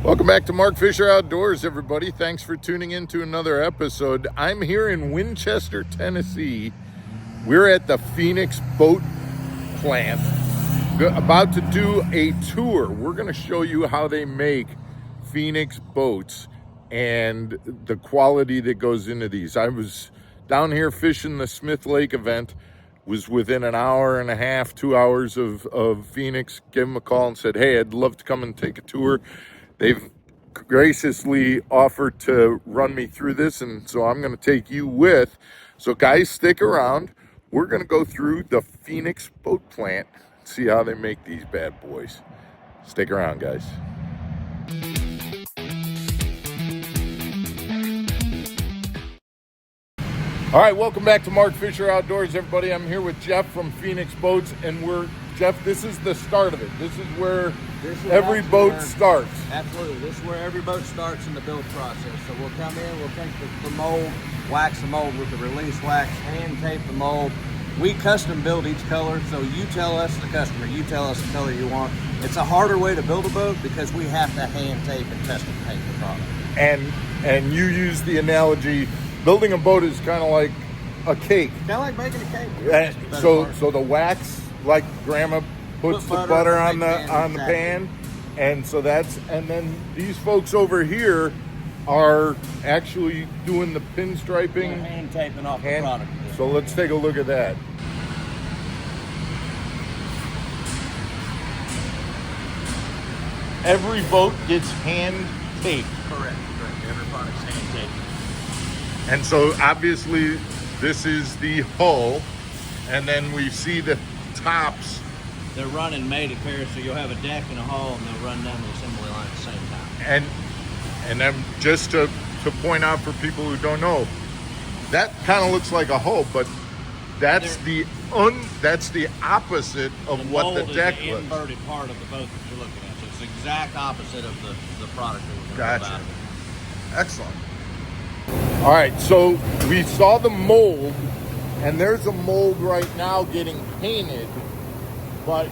Welcome back to Mark Fisher Outdoors, everybody. Thanks for tuning in to another episode. I'm here in Winchester, Tennessee. We're at the Phoenix Boat Plant, about to do a tour. We're going to show you how they make Phoenix boats and the quality that goes into these. I was down here fishing the Smith Lake event, was within an hour and a half, 2 hours of Phoenix. Gave them a call and said, hey, I'd love to come and take a tour. They've graciously offered to run me through this, and so I'm going to take you with. So guys, stick around. We're going to go through the Phoenix Boat Plant, see how they make these bad boys. Stick around, guys. All right, welcome back to Mark Fisher Outdoors, everybody. I'm here with Jeff from Phoenix Boats, and Jeff, this is the start of it. This is where every boat starts. Absolutely. This is where every boat starts in the build process. So we'll come in, we'll take the mold, wax the mold with the release wax, hand tape the mold. We custom build each color, so you tell us, the customer, you tell us the color you want. It's a harder way to build a boat because we have to hand tape and custom paint the product. And you use the analogy, building a boat is kind of like a cake. Kind of like making a cake. So the wax, like grandma puts the butter on the pan, and then these folks over here are actually doing the pinstriping, hand taping off the product. So let's take a look at that. Every boat gets hand taped. Correct. Every product's hand taped. And so obviously this is the hull, and then we see the tops. They're running made at pairs, so you'll have a deck and a hull, and they'll run down the assembly line at the same time. And then just to point out for people who don't know, that kind of looks like a hull, but that's the opposite of what the deck looks. The inverted part of the boat that you're looking at. So it's the exact opposite of the product that we're going to Gotcha. Excellent. All right, so we saw the mold, and there's a mold right now getting painted, but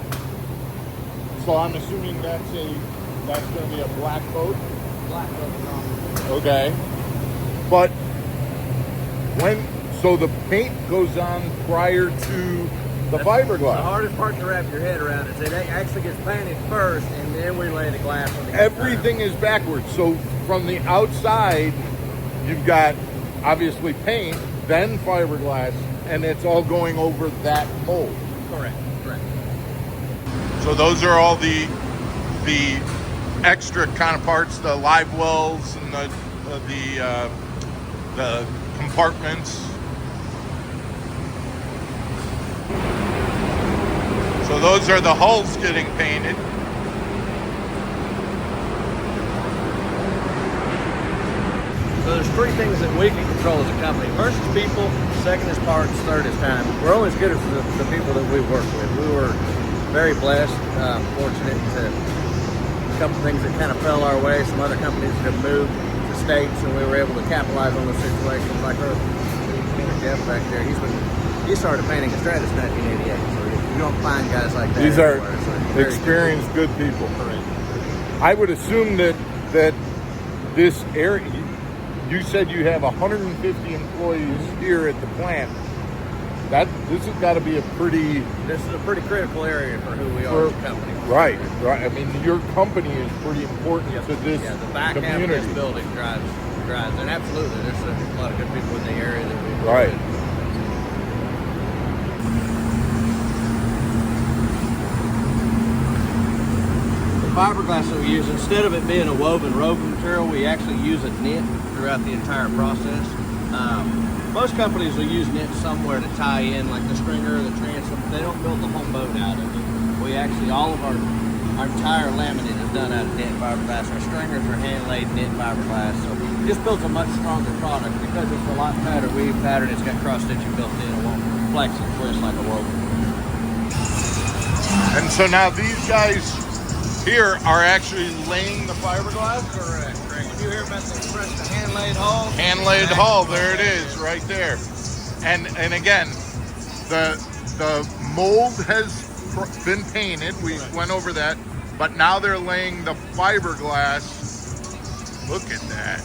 so I'm assuming that's going to be a black boat. Black boat. Okay, but so the paint goes on prior to the fiberglass. The hardest part to wrap your head around is it actually gets painted first, and then we lay the glass on the Everything is backwards. So from the outside, you've got obviously paint, then fiberglass, and it's all going over that mold. Correct. So those are all the extra kind of parts, the live wells and the compartments. So those are the hulls getting painted. So there's three things that we can control as a company. First is people, second is parts, third is time. We're only as good as the people that we work with. We were very blessed, fortunate to a couple things that kind of fell our way. Some other companies that have moved to states, and we were able to capitalize on those situations. Like Jeff back there, he started painting a Stratus in 1988. So you don't find guys like that. These are experienced, good people. Correct. I would assume that this area. You said you have 150 employees here at the plant. This has got to be This is a pretty critical area for who we are as a company. Right. I mean, your company is pretty important to this community. The back half of this building drives, and absolutely, there's a lot of good people in the area that we work right. with. Fiberglass that we use, instead of it being a woven material, we actually use a knit throughout the entire process. Most companies will use knit somewhere to tie in, like the stringer or the transom. They don't build the whole boat out of it. We actually, all of our entire laminate is done out of knit fiberglass. Our stringers are hand-laid knit fiberglass. So it just builds a much stronger product because it's a lot tighter weave pattern. It's got cross-stitching built in. It won't flex and twist like a woven. And so now these guys here are actually laying the fiberglass? Correct. When you hear about the hand-laid hull? Hand-laid hull, there it is, right there. And again, the mold has been painted. We went over that. But now they're laying the fiberglass Look at that.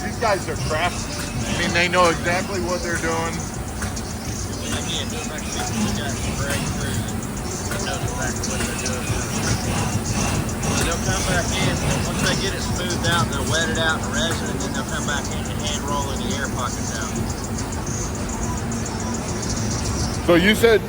These guys are craftsmen. I mean, they know exactly what they're doing. And again, just like people who got great crews that know exactly what they're doing. So they'll come back in, once they get it smoothed out, they'll wet it out in resin, and then they'll come back in and hand roll any air pockets out. So you said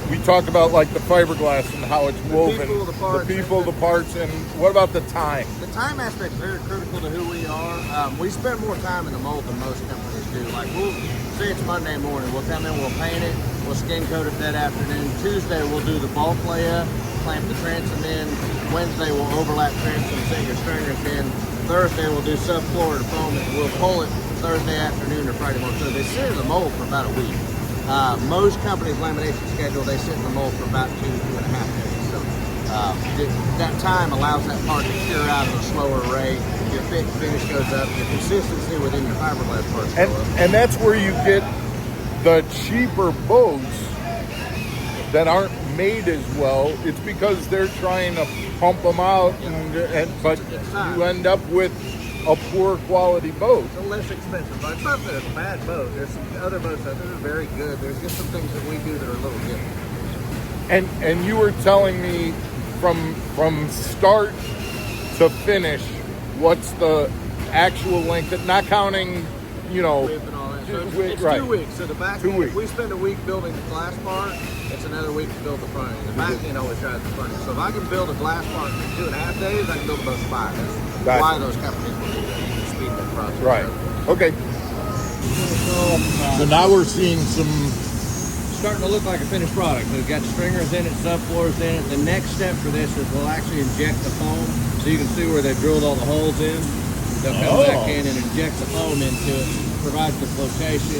we talked about like the fiberglass and how it's woven. The people, the parts. And what about the time? The time aspect is very critical to who we are. We spend more time in the mold than most companies do. Like we'll say it's Monday morning, we'll come in, we'll paint it, we'll skin coat it that afternoon. Tuesday we'll do the bulk layup, clamp the transom in. Wednesday we'll overlap transom, set your stringers in. Thursday we'll do subfloor to foam it. We'll pull it Thursday afternoon or Friday morning. So they sit in the mold for about a week. Most companies' lamination schedule, they sit in the mold for about 2.5 days. So that time allows that part to cure out at a slower rate. Your fit and finish goes up. Your consistency within your fiberglass parts goes up. And that's where you get the cheaper boats that aren't made as well. It's because they're trying to pump them out, but you end up with a poor quality boat. It's a less expensive boat. It's not that it's a bad boat. There's some other boats out there that are very good. There's just some things that we do that are a little different. And you were telling me from start to finish, what's the actual length, not counting, Whip and all that. So it's right. 2 weeks. So the back 2 end, weeks. if we spend a week building the glass part, it's another week to build the front end. The back end always drives the front end. So if I can build a glass part in 2.5 days, I can build a boat in 5. That's why those companies will do that. You can speed that process. Right. Okay. So now we're seeing some. Starting to look like a finished product. We've got stringers in it, subfloors in it. The next step for this is we'll actually inject the foam, so you can see where they've drilled all the holes in. They'll come back in and inject the foam into it, provides the flotation.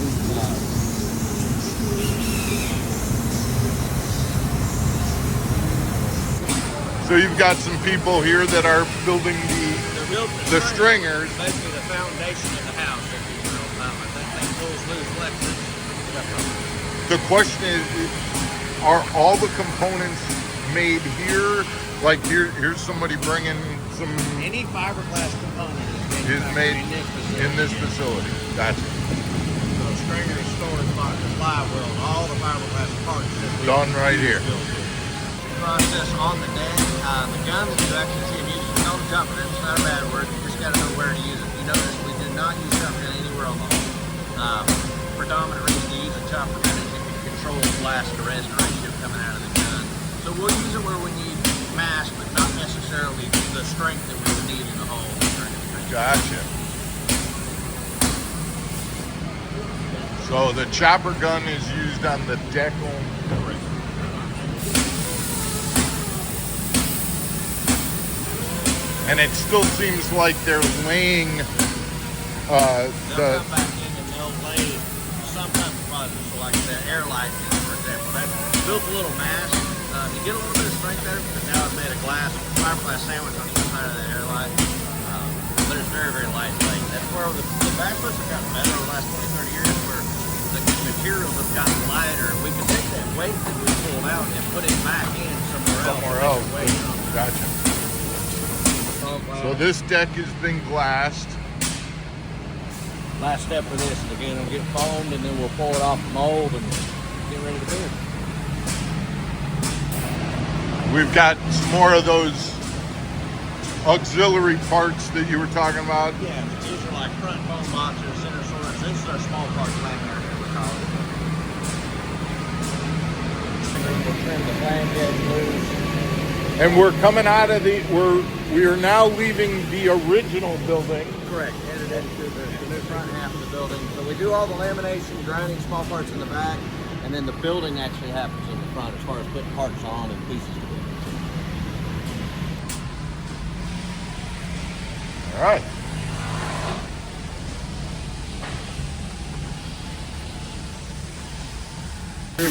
So you've got some people here that are building the stringers. Basically the foundation of the house. I think they pull loose flexes. The question is, are all the components made here? Like here's somebody bringing some. Any fiberglass component Is made in this facility. Gotcha. So stringers, storage box, the flywheel, all the fiberglass parts that we Done right here. Process on the deck. The gun that you actually see him using is on the top of it. It's not a bad word. You just got to know where to use it. You notice we did not use shotgun anywhere on the hull. Predominant reason to use a chopper gun is you can control the blast to resin ratio coming out of the gun. So we'll use it where we need mass, but not necessarily the strength that we would need in the hull. Gotcha. So the chopper gun is used on the deck only. And it still seems like they're laying They'll come back in and they'll lay some type of product. So like the air light, for example, that built a little mass. You get a little bit of strength there, but now it's made a fiberglass sandwich on each side of the air light. But it's very, very lightweight. That's where the backboats have gotten better over the last 20, 30 years, where the materials have gotten lighter. We can take that weight that we pulled out and put it back in somewhere else. Gotcha. So this deck has been glassed. Last step for this is again, it'll get foamed and then we'll pull it off the mold and get ready to bid. We've got some more of those auxiliary parts that you were talking about. Yeah, these are like front foam boxes, center sorters. This is our small parts laminar, we call it. We'll trim the flange edge loose. And we're coming out of we are now leaving the original building. Correct, headed into the new front half of the building. So we do all the lamination, grinding small parts in the back, and then the building actually happens in the front as far as putting parts on and pieces together. All right.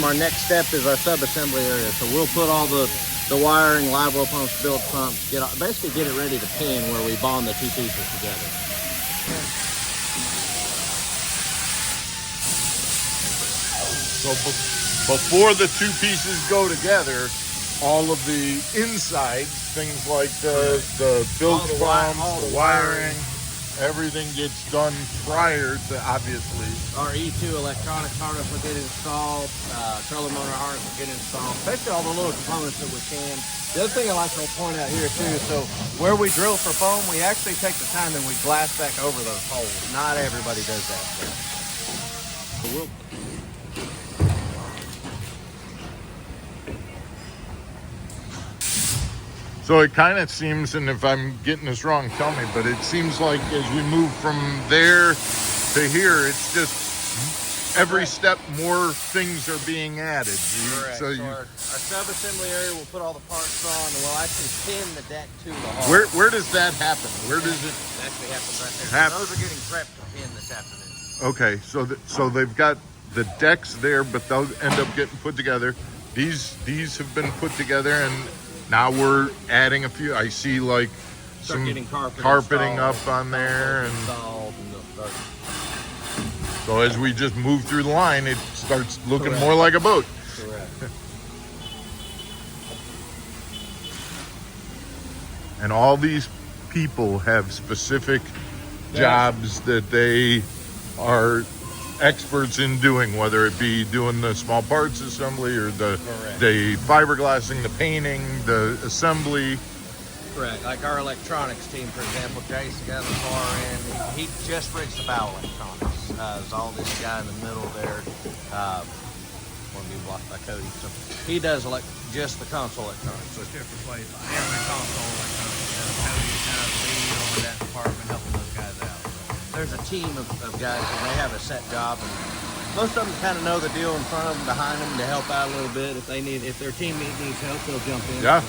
Our next step is our sub-assembly area. So we'll put all the wiring, live well pumps, build pumps, basically get it ready to pin where we bond the two pieces together. So before the two pieces go together, all of the inside things like the bilge All the wi- pumps, all the the wiring, everything gets done prior to obviously. Our E2 electronics harness will get installed, trailer motor harness will get installed, especially all the little components that we can. The other thing I like to point out here too, so where we drill for foam, we actually take the time and we glass back over those holes. Not everybody does that. So it kind of seems, and if I'm getting this wrong, tell me, but it seems like as we move from there to here, it's just every step more things are being added. Correct. So our sub-assembly area, we'll put all the parts on, and we'll actually pin the deck to the hull. where does that happen? Where does it actually happens right there? So those are getting prepped to pin this afternoon. Okay, so they've got the decks there, but they'll end up getting put together. These have been put together, and now we're adding a few. I see like Start some getting carpeting installed, up on there, and installed, and they'll start. so as we just move through the line, it starts looking Correct. more like a boat. Correct. And all these people have specific jobs that they are experts in doing, whether it be doing the small parts assembly or the fiberglassing, the painting, the assembly. Correct. Like our electronics team, for example, Jason got on the far end. He just rigs the bow electronics. There's all this guy in the middle there. One being blocked by Cody. So he does just the console electronics. So different plays every console electronics. Cody kind of lead over that department, helping those guys out. So there's a team of guys, and they have a set job, and most of them kind of know the deal in front of them, behind them, to help out a little bit. If their teammate needs help, they'll jump in. Yeah.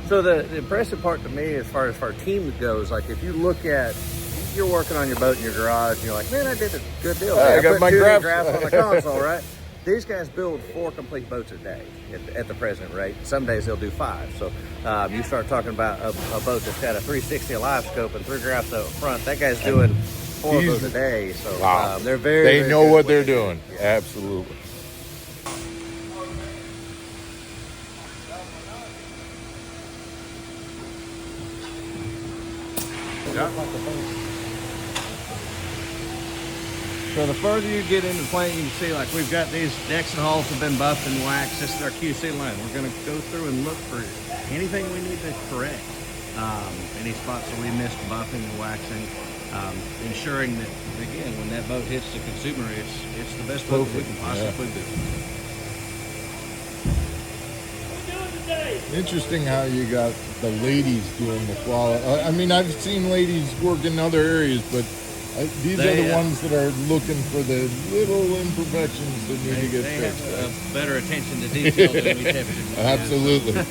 So the impressive part to me, as far as our team goes, like if you look at, you're working on your boat in your garage, and you're like, man, I did a good deal. I got put my 2D graphs on the console, right? These guys build 4 complete boats a day at the present rate. Some days they'll do 5. So you start talking about a boat that's got a 360 alive scope and 3 graphs up front. That guy's doing 4 of those a day. So Wow. they're very. They know what they're doing. Yeah. Absolutely. Yeah. So the further you get into the plant, you can see like we've got these decks and hulls have been buffed and waxed. This is our QC line. We're going to go through and look for anything we need to correct. Any spots that we missed buffing and waxing, ensuring that, again, when that boat hits the consumer, it's the best boat we can possibly do. Interesting how you got the ladies doing the quality. I mean, I've seen ladies work in other areas, but these are the ones that are looking for the little imperfections that need to get fixed. They have better attention to detail than we typically do. Absolutely.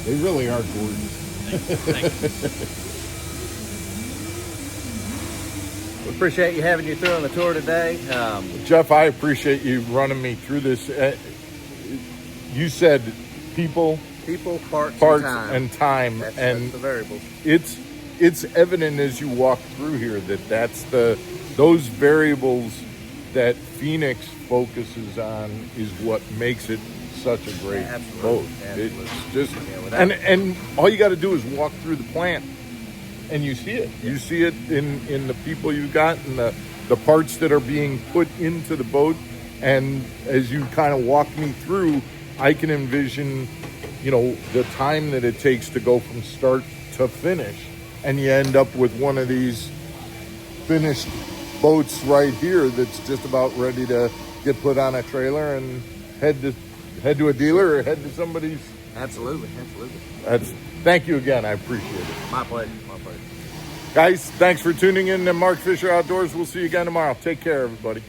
They really are gorgeous. Thank you. We appreciate you having you through on the tour today. Jeff, I appreciate you running me through this. You said people, parts and time. That's and the variables. It's evident as you walk through here that those variables that Phoenix focuses on is what makes it such a great boat. Absolutely. It's just and all you got to do is walk through the plant and you see it. You see it in the people you got and the parts that are being put into the boat. And as you kind of walk me through, I can envision, the time that it takes to go from start to finish. And you end up with one of these finished boats right here that's just about ready to get put on a trailer and head to a dealer or head to somebody's. Absolutely. Thank you again. I appreciate it. My pleasure. Guys, thanks for tuning in to Mark Fisher Outdoors. We'll see you again tomorrow. Take care, everybody.